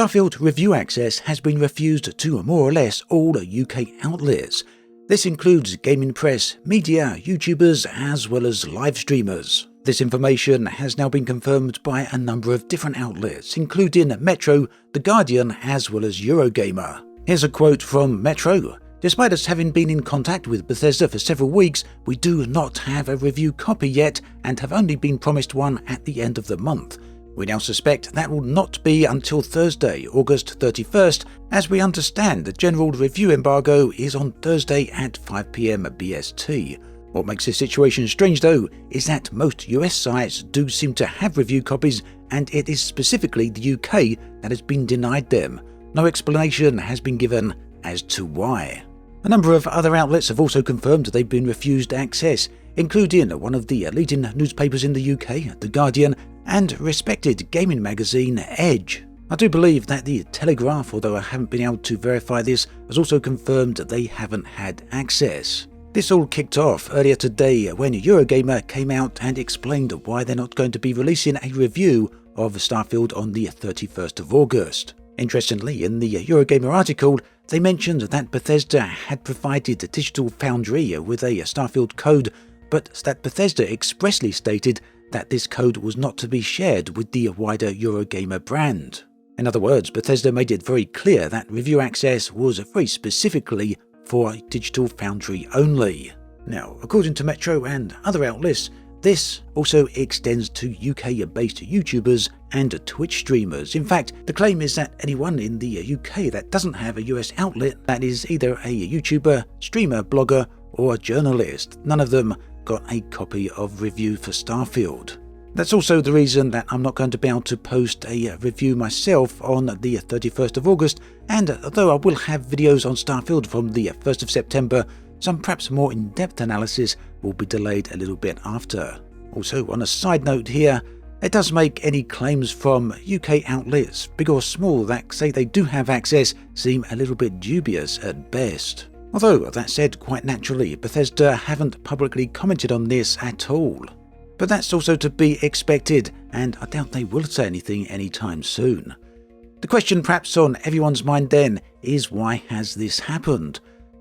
Starfield review access has been refused to more or less all UK outlets. This includes gaming press, media, YouTubers, as well as live streamers. This information has now been confirmed by a number of different outlets, including Metro, The Guardian, as well as Eurogamer. Here's a quote from Metro. "Despite us having been in contact with Bethesda for several weeks, we do not have a review copy yet and have only been promised one at the end of the month. We now suspect that will not be until Thursday, August 31st, as we understand the general review embargo is on Thursday at 5 PM BST. What makes this situation strange though is that most US sites do seem to have review copies, and it is specifically the UK that has been denied them. No explanation has been given as to why. A number of other outlets have also confirmed they've been refused access, including one of the leading newspapers in the UK, The Guardian, and respected gaming magazine Edge. I do believe that the Telegraph, although I haven't been able to verify this, has also confirmed that they haven't had access. This all kicked off earlier today when Eurogamer came out and explained why they're not going to be releasing a review of Starfield on the 31st of August. Interestingly, in the Eurogamer article, they mentioned that Bethesda had provided Digital Foundry with a Starfield code, but that Bethesda expressly stated that this code was not to be shared with the wider Eurogamer brand. In other words, Bethesda made it very clear that review access was very specifically for Digital Foundry only. Now, according to Metro and other outlets, this also extends to UK-based YouTubers and Twitch streamers. In fact, the claim is that anyone in the UK that doesn't have a US outlet that is either a YouTuber, streamer, blogger, or a journalist, none of them got a copy of review for Starfield. That's also the reason that I'm not going to be able to post a review myself on the 31st of August, and although I will have videos on Starfield from the 1st of September, some perhaps more in-depth analysis will be delayed a little bit after. Also, on a side note here, it does make any claims from UK outlets, big or small, that say they do have access seem a little bit dubious at best. Although, that said, quite naturally, Bethesda haven't publicly commented on this at all. But that's also to be expected, and I doubt they will say anything anytime soon. The question perhaps on everyone's mind then is, why has this happened?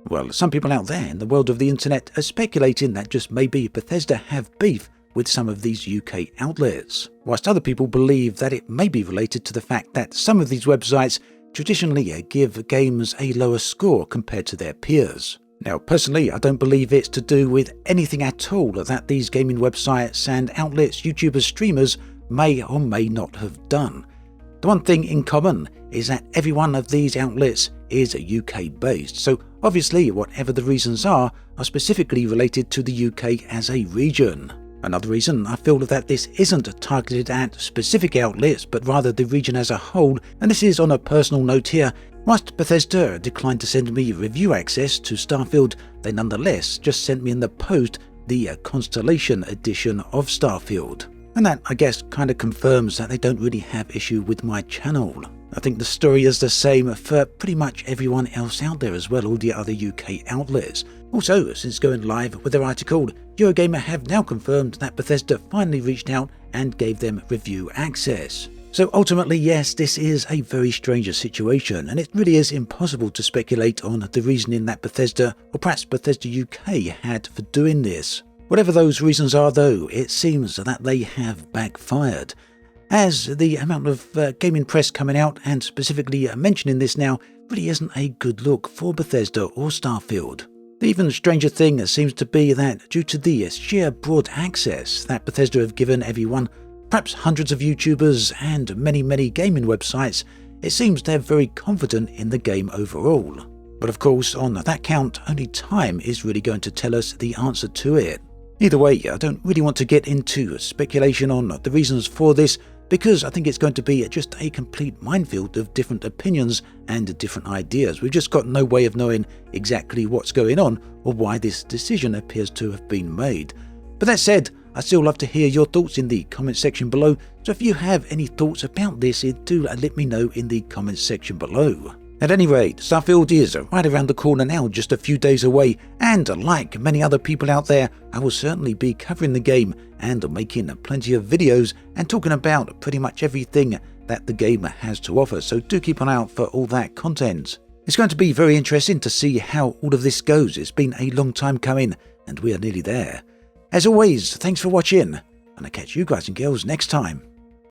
Well, some people out there in the world of the internet are speculating that just maybe Bethesda have beef with some of these UK outlets, whilst other people believe that it may be related to the fact that some of these websites traditionally give games a lower score compared to their peers. Now, personally, I don't believe it's to do with anything at all that these gaming websites and outlets, YouTubers, streamers may or may not have done. The one thing in common is that every one of these outlets is UK based, so obviously whatever the reasons are specifically related to the UK as a region. Another reason I feel that this isn't targeted at specific outlets but rather the region as a whole, and this is on a personal note here, whilst Bethesda declined to send me review access to Starfield, they nonetheless just sent me in the post the Constellation edition of Starfield. And that, I guess, kind of confirms that they don't really have issue with my channel. I think the story is the same for pretty much everyone else out there as well, all the other UK outlets. Also, since going live with their article, Eurogamer have now confirmed that Bethesda finally reached out and gave them review access. So ultimately, yes, this is a very strange situation, and it really is impossible to speculate on the reasoning that Bethesda, or perhaps Bethesda UK, had for doing this. Whatever those reasons are though, it seems that they have backfired, as the amount of gaming press coming out and specifically mentioning this now really isn't a good look for Bethesda or Starfield. The even stranger thing seems to be that due to the sheer broad access that Bethesda have given everyone, perhaps hundreds of YouTubers and many gaming websites, it seems they're very confident in the game overall. But of course, on that count, only time is really going to tell us the answer to it. Either way, I don't really want to get into speculation on the reasons for this, because I think it's going to be just a complete minefield of different opinions and different ideas. We've just got no way of knowing exactly what's going on or why this decision appears to have been made. But that said, I'd still love to hear your thoughts in the comments section below, so if you have any thoughts about this, do let me know in the comments section below. At any rate, Starfield is right around the corner now, just a few days away, and like many other people out there, I will certainly be covering the game and making plenty of videos and talking about pretty much everything that the game has to offer, so do keep an eye out for all that content. It's going to be very interesting to see how all of this goes. It's been a long time coming, and we are nearly there. As always, thanks for watching, and I'll catch you guys and girls next time.